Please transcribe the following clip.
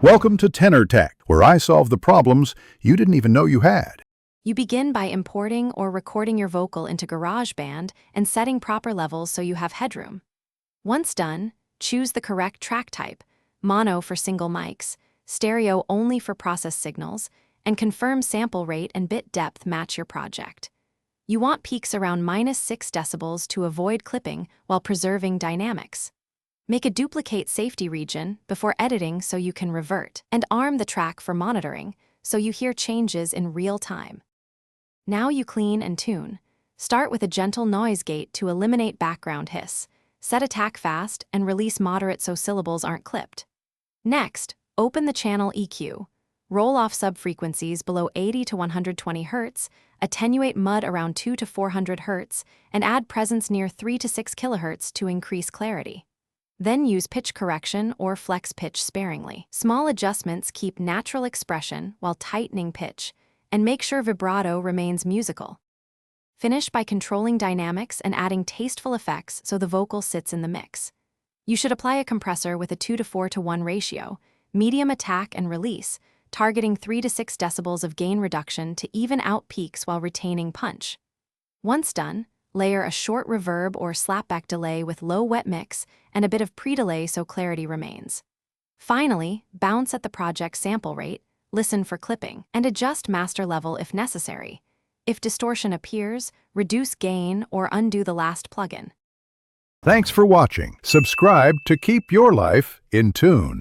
Welcome to Tenor Tech, where I solve the problems you didn't even know you had. You begin by importing or recording your vocal into Garageband and setting proper levels so you have headroom. Once done, choose the correct track type, mono for single mics, stereo only for process signals, and confirm sample rate and bit depth match your project. You want peaks around -6 decibels to avoid clipping while preserving dynamics. Make a duplicate safety region before editing so you can revert, and arm the track for monitoring so you hear changes in real time. Now you clean and tune. Start with a gentle noise gate to eliminate background hiss. Set attack fast and release moderate so syllables aren't clipped. Next, open the channel EQ. Roll off subfrequencies below 80 to 120 Hz, attenuate mud around 2 to 400 Hz, and add presence near 3 to 6 kHz to increase clarity. Then use pitch correction or flex pitch sparingly. Small adjustments keep natural expression while tightening pitch, and make sure vibrato remains musical. Finish by controlling dynamics and adding tasteful effects so the vocal sits in the mix. You should apply a compressor with a 2 to 4 to 1 ratio, medium attack and release, targeting 3 to 6 decibels of gain reduction to even out peaks while retaining punch. Once done, layer a short reverb or slapback delay with low wet mix and a bit of pre-delay so clarity remains. Finally, bounce at the project's sample rate, listen for clipping, and adjust master level if necessary. If distortion appears, reduce gain or undo the last plugin. Thanks for watching. Subscribe to keep your life in tune.